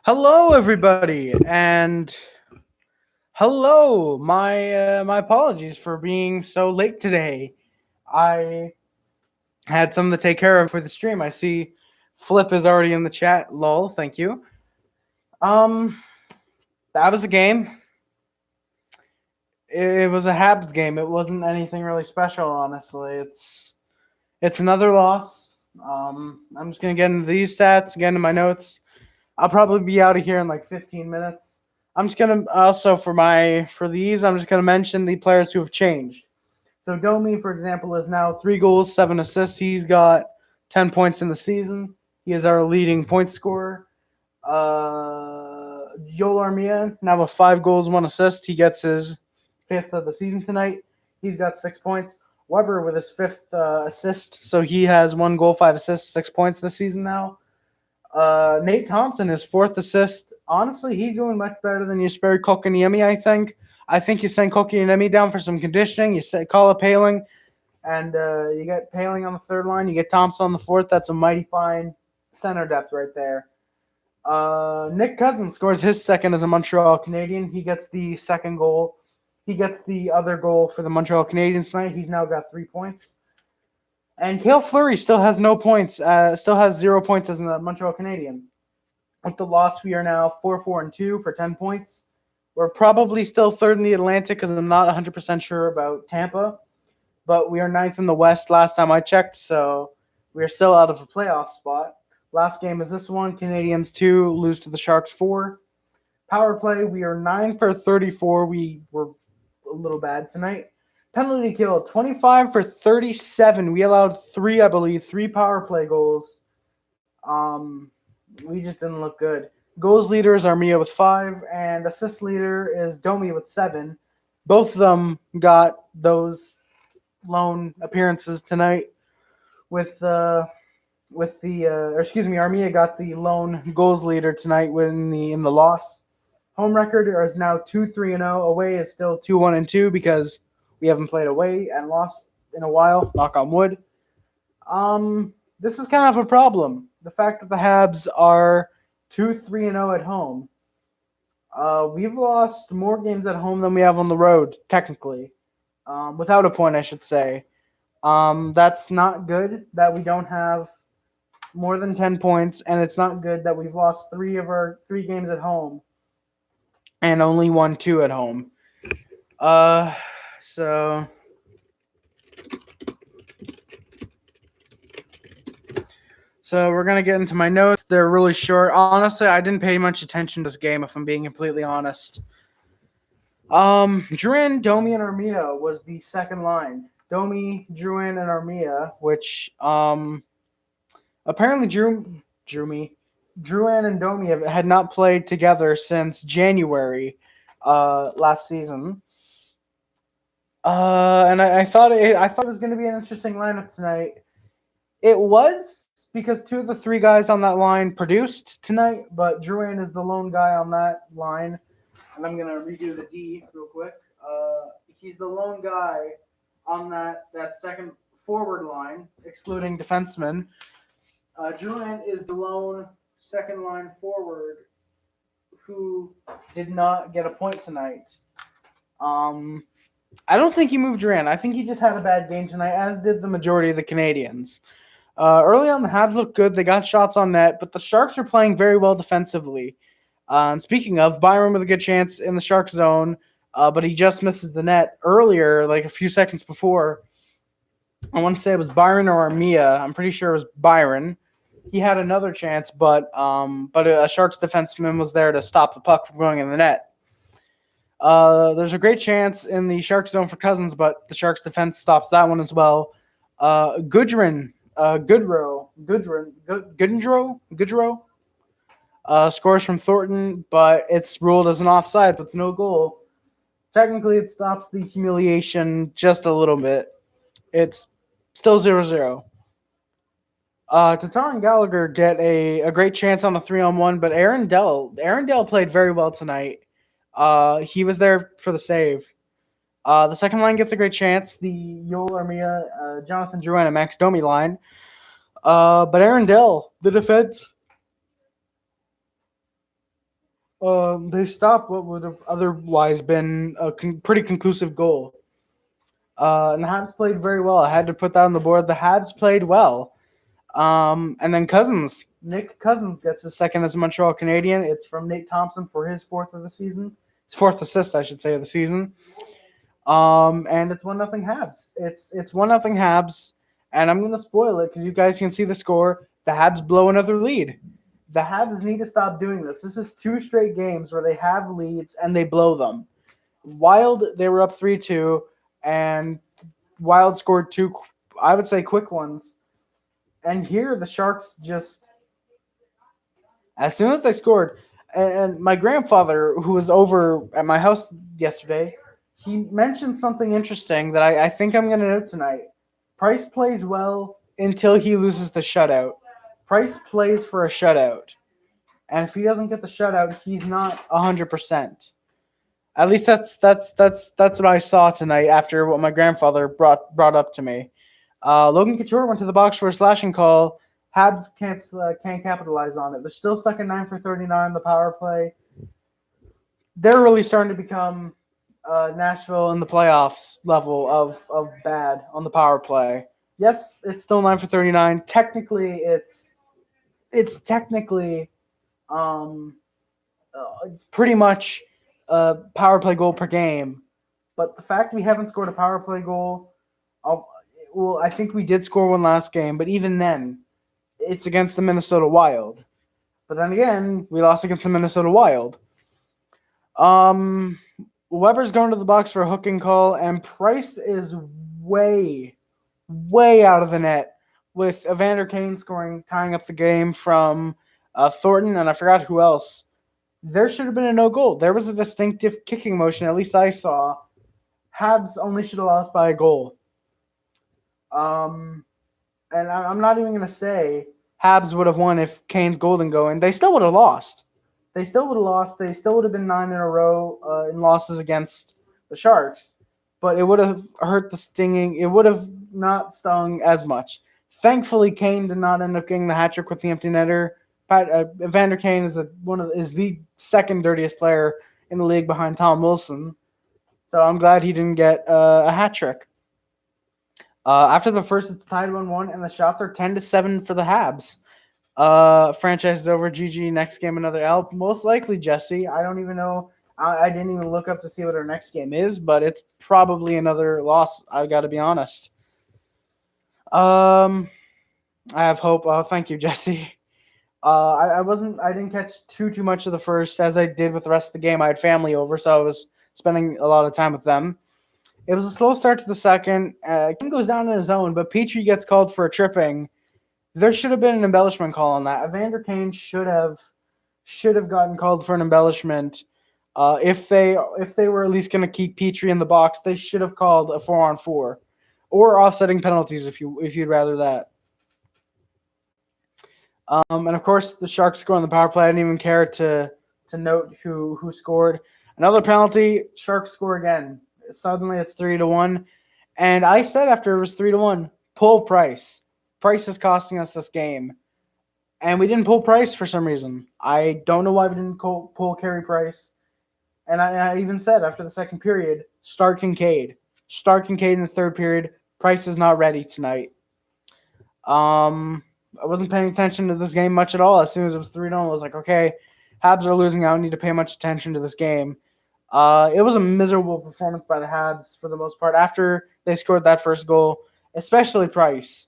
Hello, everybody, and hello. My apologies for being so late today. I had something to take care of for the stream. I see Flip is already in the chat. Lol, thank you. Um, that was a game. It was a Habs game. It wasn't anything really special, honestly. It's another loss. I'm just gonna get into these stats, get into my notes. I'll probably be out of here in like 15 minutes. I'm just gonna also for these, I'm just gonna mention the players who have changed. So Domi, for example, is now 3 goals, 7 assists. He's got 10 points in the season. He is our leading point scorer. Joel Armia now with 5 goals, 1 assist. He gets his fifth of the season tonight. He's got 6 points. Weber with his fifth assist, so he has 1 goal, 5 assists, 6 points this season now. Nate Thompson, his fourth assist. Honestly, he's doing much better than Jesperi Kotkaniemi, I think. I think you send Kotkaniemi down for some conditioning. You call up Paling, and you get Paling on the third line. You get Thompson on the fourth. That's a mighty fine center depth right there. Nick Cousins scores his second as a Montreal Canadien. He gets the second goal. He gets the other goal for the Montreal Canadiens tonight. He's now got 3 points. And Cale Fleury still has no points. Still has 0 points as a Montreal Canadien. With the loss, we are now 4-4-2 for 10 points. We're probably still third in the Atlantic because I'm not 100% sure about Tampa. But we are ninth in the West last time I checked, so we are still out of a playoff spot. Last game is this one. Canadiens 2 lose to the Sharks 4. Power play, we are 9 for 34. We were a little bad tonight. Penalty kill, 25 for 37. We allowed 3 power play goals. We just didn't look good. Goals leader is Armia with 5, and assist leader is Domi with 7. Both of them got those lone appearances tonight. Armia got the lone goals leader tonight in the loss. Home record is now 2-3-0. Away is still 2-1-2 because we haven't played away and lost in a while. Knock on wood. This is kind of a problem. The fact that the Habs are 2-3-0 at home. We've lost more games at home than we have on the road, technically. Without a point, I should say. That's not good that we don't have more than 10 points, and it's not good that we've lost 3 of our 3 games at home and only won 2 at home. So we're going to get into my notes. They're really short. Honestly, I didn't pay much attention to this game, if I'm being completely honest. Drouin, Domi, and Armia was the second line. Domi, Drouin, and Armia, which apparently Drouin and Domi had not played together since January last season. And I thought it was going to be an interesting lineup tonight. It was, because 2 of the 3 guys on that line produced tonight, but Drouin is the lone guy on that line. And I'm going to redo the D real quick. He's the lone guy on that second forward line, excluding defensemen. Drouin is the lone second line forward who did not get a point tonight. I don't think he moved Drouin. I think he just had a bad game tonight, as did the majority of the Canadiens. Early on, the Habs looked good. They got shots on net, but the Sharks are playing very well defensively. And speaking of, Byron with a good chance in the Sharks zone, but he just misses the net earlier, like a few seconds before. I want to say it was Byron or Armia. I'm pretty sure it was Byron. He had another chance, but a Sharks defenseman was there to stop the puck from going in the net. There's a great chance in the Sharks zone for Cousins, but the Sharks defense stops that one as well. Goodrow scores from Thornton, but it's ruled as an offside, but it's no goal. Technically, it stops the humiliation just a little bit. It's still 0-0. Tatar and Gallagher get a great chance on a 3-on-1, but Aaron Dell played very well tonight. He was there for the save. The second line gets a great chance. The Joel Armia, Jonathan Drouin, and Max Domi line. But Aaron Dell, the defense They stopped what would have otherwise been a pretty conclusive goal. And the Habs played very well. I had to put that on the board. The Habs played well. And then Nick Cousins gets his second as a Montreal Canadien. It's from Nate Thompson for his fourth of the season. His fourth assist, I should say, of the season. And it's 1-0 Habs. It's 1-0 Habs, and I'm gonna spoil it because you guys can see the score. The Habs blow another lead. The Habs need to stop doing this. This is 2 straight games where they have leads and they blow them. Wild, they were up 3-2, and Wild scored 2, I would say, quick ones. And here the Sharks just, as soon as they scored, and my grandfather, who was over at my house yesterday, he mentioned something interesting that I think I'm going to note tonight. Price plays well until he loses the shutout. Price plays for a shutout. And if he doesn't get the shutout, he's not 100%. At least that's what I saw tonight after what my grandfather brought up to me. Logan Couture went to the box for a slashing call. Habs can't capitalize on it. They're still stuck in 9 for 39 the power play. They're really starting to become Nashville in the playoffs level of bad on the power play. Yes, it's still 9 for 39. Technically, it's pretty much a power play goal per game. But the fact we haven't scored a power play goal, I think we did score one last game, but even then, it's against the Minnesota Wild. But then again, we lost against the Minnesota Wild. Weber's going to the box for a hooking call, and Price is way out of the net with Evander Kane tying up the game from Thornton, and I forgot who else. There should have been a no goal. There was a distinctive kicking motion, at least I saw. Habs only should have lost by a goal. And I'm not even going to say Habs would have won if Kane's goal didn't go in. They still would have lost. They still would have been 9 in a row in losses against the Sharks. But it would have hurt the stinging. It would have not stung as much. Thankfully, Kane did not end up getting the hat trick with the empty netter. Evander Kane is the second dirtiest player in the league behind Tom Wilson. So I'm glad he didn't get a hat trick. After the first, it's tied 1-1, and the shots are 10-7 for the Habs. Franchise is over. GG. Next game, another L. Most likely, Jesse. I don't even know. I didn't even look up to see what our next game is, but it's probably another loss. I got to be honest. I have hope. Thank you, Jesse. I didn't catch too much of the first as I did with the rest of the game. I had family over, so I was spending a lot of time with them. It was a slow start to the second. Kim goes down in his own, but Petrie gets called for a tripping. There should have been an embellishment call on that. Evander Kane should have gotten called for an embellishment. If they were at least going to keep Petrie in the box, they should have called a 4-on-4 or offsetting penalties if you'd rather that. And of course, the Sharks score on the power play. I didn't even care to note who scored. Another penalty. Sharks score again. Suddenly, it's 3-1. And I said after it was 3-1, pull Price. Price is costing us this game. And we didn't pull Price for some reason. I don't know why we didn't pull Carey Price. And I even said after the second period, start Kincaid. Start Kincaid in the third period. Price is not ready tonight. I wasn't paying attention to this game much at all. As soon as it was 3-0, I was like, okay, Habs are losing. I don't need to pay much attention to this game. It was a miserable performance by the Habs for the most part after they scored that first goal, especially Price.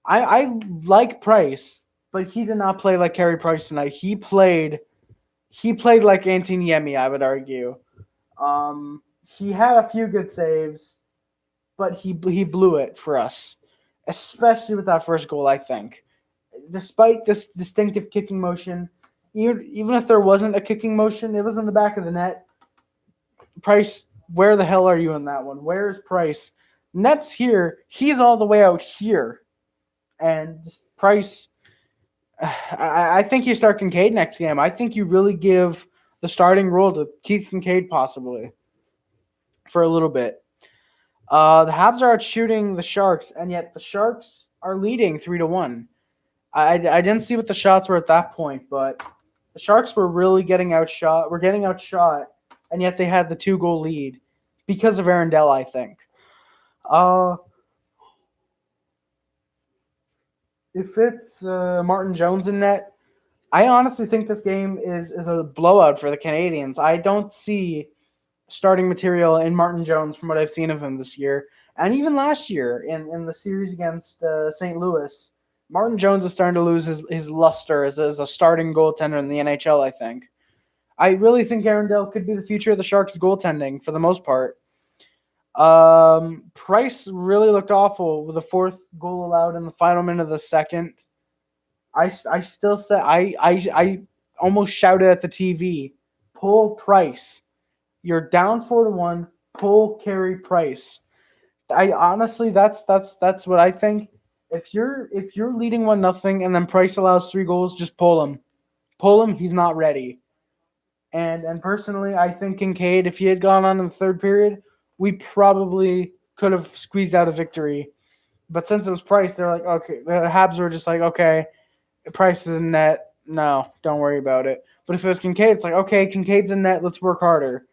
I like Price, but he did not play like Carey Price tonight. He played like Antiniemi, I would argue. He had a few good saves, but he blew it for us, especially with that first goal, I think. Despite this distinctive kicking motion, even if there wasn't a kicking motion, it was in the back of the net. Price, where the hell are you in that one? Where is Price? Net's here. He's all the way out here. And just Price, I think you start Kincaid next game. I think you really give the starting role to Keith Kincaid possibly for a little bit. The Habs are out shooting the Sharks, and yet the Sharks are leading 3-1. I didn't see what the shots were at that point, but The Sharks were really getting outshot. We're getting outshot, and yet they had the 2-goal lead because of Arundel, I think. Uh, if it's Martin Jones in net, I honestly think this game is a blowout for the Canadiens. I don't see starting material in Martin Jones from what I've seen of him this year. And even last year in the series against St. Louis, Martin Jones is starting to lose his luster as a starting goaltender in the NHL, I think. I really think Arundel could be the future of the Sharks goaltending for the most part. Price really looked awful with the 4th goal allowed in the final minute of the second. I still say I almost shouted at the TV, pull Price. You're down 4-1. Pull Carey Price. I honestly, that's what I think. If you're leading 1-0 and then Price allows 3 goals, just pull him. Pull him. He's not ready. And personally, I think Kincaid, if he had gone on in the third period, we probably could have squeezed out a victory. But since it was Price, they're like, okay. The Habs were just like, okay, Price is in net. No, don't worry about it. But if it was Kincaid, it's like, okay, Kincaid's in net. Let's work harder.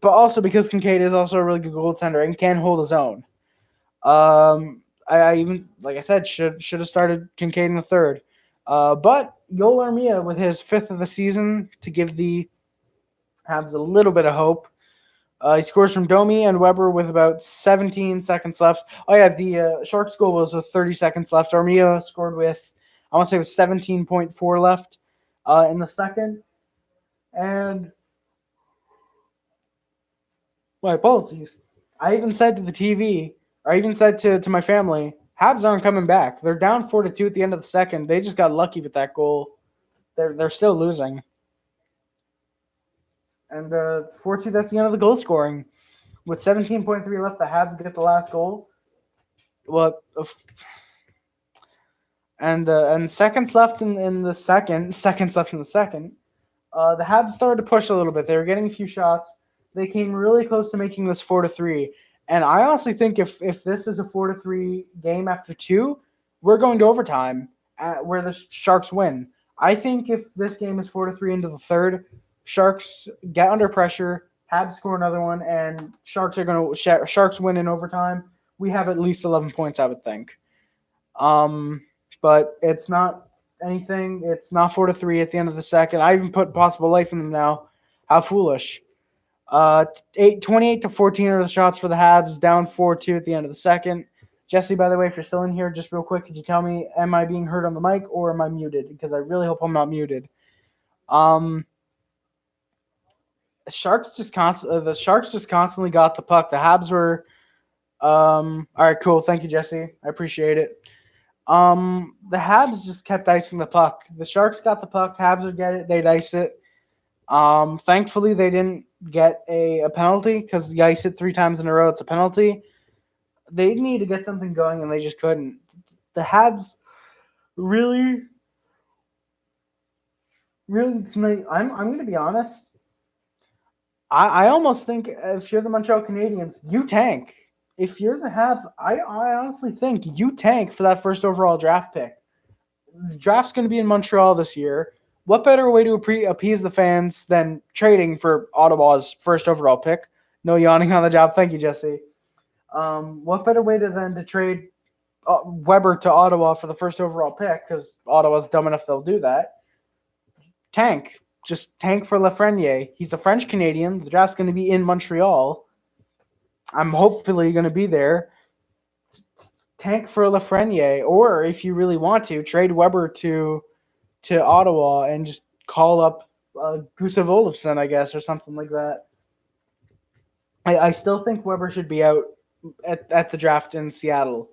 But also because Kincaid is also a really good goaltender and can hold his own. I even, like I said, should have started Kincaid in the third. But Joel Armia with his 5th of the season to give the Habs a little bit of hope. He scores from Domi and Weber with about 17 seconds left. Oh, yeah, the Sharks goal was with 30 seconds left. Armia scored with, I want to say it was 17.4 left in the second. And my apologies. I even said to the TV, or I even said to my family, Habs aren't coming back. They're down 4-2 at the end of the second. They just got lucky with that goal. They're still losing. And 4-2, that's the end of the goal scoring. With 17.3 left, the Habs get the last goal. Well, and seconds left in the second. The Habs started to push a little bit. They were getting a few shots. They came really close to making this 4-3. And I honestly think if this is a 4-3 game after 2, we're going to overtime where the Sharks win. I think if this game is 4-3 into the third, Sharks get under pressure, Habs score another one, and Sharks win in overtime. We have at least 11 points, I would think. But it's not anything. It's not 4-3 at the end of the second. I even put possible life in them now. How foolish. 28-14 are the shots for the Habs, down 4-2 at the end of the second. Jesse, by the way, if you're still in here, just real quick, could you tell me, am I being heard on the mic or am I muted? Because I really hope I'm not muted. The Sharks just constantly got the puck. The Habs were all right, cool. Thank you, Jesse. I appreciate it. The Habs just kept icing the puck. The Sharks got the puck. Habs would get it. They'd ice it. Thankfully, they didn't get a penalty because you ice it 3 times in a row. It's a penalty. They need to get something going, and they just couldn't. The Habs really tonight. I'm going to be honest. I almost think if you're the Montreal Canadiens, you tank. If you're the Habs, I honestly think you tank for that first overall draft pick. The draft's going to be in Montreal this year. What better way to appease the fans than trading for Ottawa's first overall pick? No yawning on the job. Thank you, Jesse. What better way to trade Weber to Ottawa for the first overall pick, because Ottawa's dumb enough they'll do that. Tank. Just tank for Lafreniere. He's a French Canadian. The draft's going to be in Montreal. I'm hopefully going to be there. Tank for Lafreniere, or if you really want to, trade Weber to Ottawa and just call up Gustav Olofsson, I guess, or something like that. I still think Weber should be out at the draft in Seattle.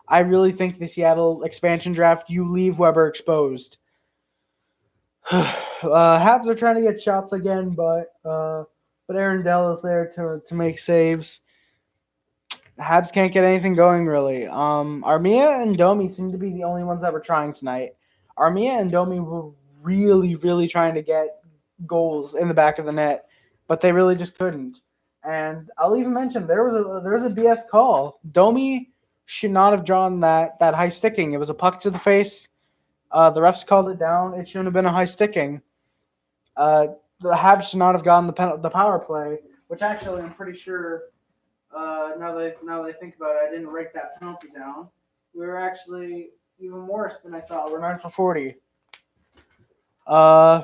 I really think the Seattle expansion draft, you leave Weber exposed. Habs are trying to get shots again, but Arundel is there to make saves. The Habs can't get anything going, really. Armia and Domi seem to be the only ones that were trying tonight. Armia and Domi were really, really trying to get goals in the back of the net, but they really just couldn't. And I'll even mention there was a BS call. Domi should not have drawn that high sticking. It was a puck to the face. The refs called it down. It shouldn't have been a high sticking. The Habs should not have gotten the power play, which actually I'm pretty sure. Now that I think about it, I didn't write that penalty down. We were actually even worse than I thought. We're 9 for 40. Uh,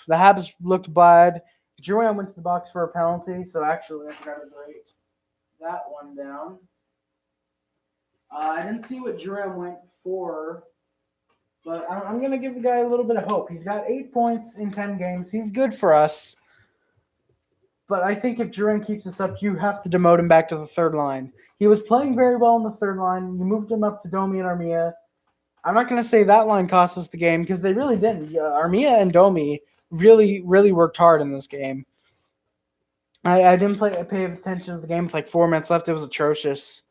the Habs looked bad. Drouin went to the box for a penalty, so actually I forgot to write that one down. I didn't see what Drouin went for, but I'm going to give the guy a little bit of hope. He's got 8 points in 10 games. He's good for us. But I think if Drouin keeps this up, you have to demote him back to the third line. He was playing very well in the third line. You moved him up to Domi and Armia. I'm not going to say that line cost us the game because they really didn't. Armia and Domi really, really worked hard in this game. I didn't pay attention to the game with like 4 minutes left. It was atrocious.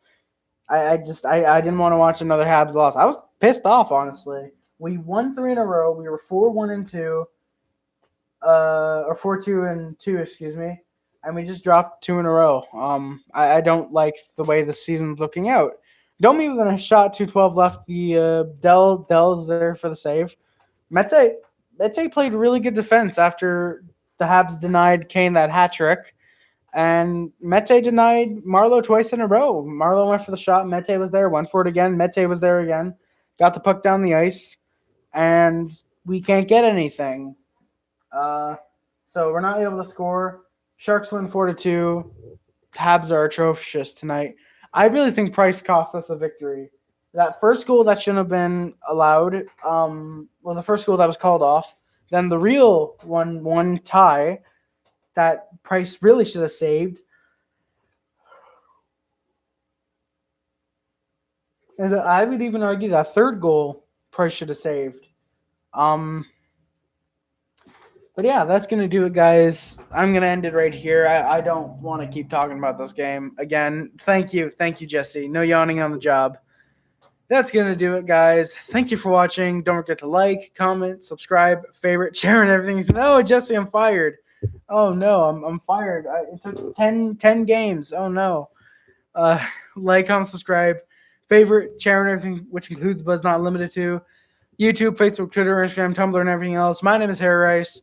I didn't want to watch another Habs loss. I was pissed off, honestly. We won 3 in a row. We were 4-1-2, or 4-2-2, excuse me, and we just dropped 2 in a row. I don't like the way the season's looking out. Domi with a shot, 2:12 left. The Dell is there for the save. Mete played really good defense after the Habs denied Kane that hat trick. And Mete denied Marleau twice in a row. Marleau went for the shot. Mete was there, went for it again. Mete was there again. Got the puck down the ice. And we can't get anything. So we're not able to score. Sharks win 4-2. Habs are atrocious tonight. I really think Price cost us a victory. That first goal that shouldn't have been allowed, the first goal that was called off, then the real one tie that Price really should have saved. And I would even argue that third goal Price should have saved. But yeah, that's going to do it, guys. I'm going to end it right here. I don't want to keep talking about this game. Again, thank you, Jesse. No yawning on the job. That's going to do it, guys. Thank you for watching. Don't forget to like, comment, subscribe, favorite, share, and everything. Oh, Jesse, I'm fired. Oh, no, I'm fired. It took 10 games. Oh, no. Like, comment, subscribe, favorite, share, and everything, which includes but is not limited to YouTube, Facebook, Twitter, Instagram, Tumblr, and everything else. My name is Harry Rice.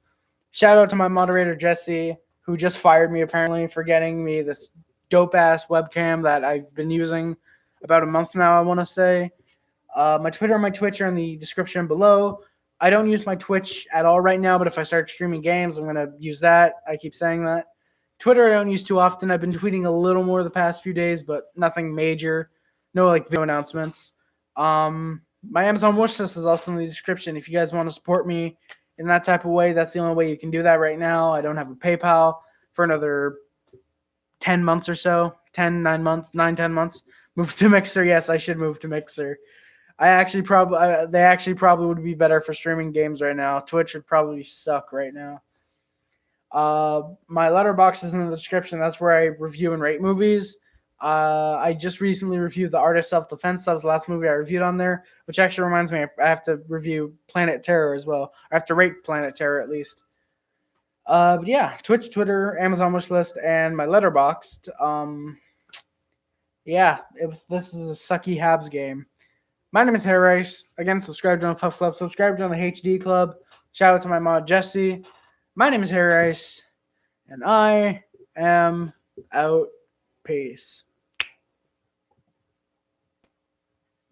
Shout out to my moderator, Jesse, who just fired me apparently for getting me this dope-ass webcam that I've been using about a month now, I want to say. My Twitter and my Twitch are in the description below. I don't use my Twitch at all right now, but if I start streaming games, I'm going to use that. I keep saying that. Twitter I don't use too often. I've been tweeting a little more the past few days, but nothing major. No like video announcements. My Amazon wish list is also in the description. If you guys want to support me in that type of way, that's the only way you can do that right now. I don't have a PayPal for another 10 months or so. 10 months. Move to Mixer. Yes, I should move to Mixer. They actually probably would be better for streaming games right now. Twitch would probably suck right now. My letterbox is in the description. That's where I review and rate movies. I just recently reviewed The Art of Self-Defense. That was the last movie I reviewed on there, which actually reminds me I have to review Planet Terror as well. I have to rate Planet Terror at least. But yeah, Twitch, Twitter, Amazon wishlist, and my letterboxd. This is a sucky Habs game. My name is Harry Rice. Again, subscribe to the Puff Club. Subscribe to the HD Club. Shout out to my mod, Jesse. My name is Harry Rice, and I am out. Peace.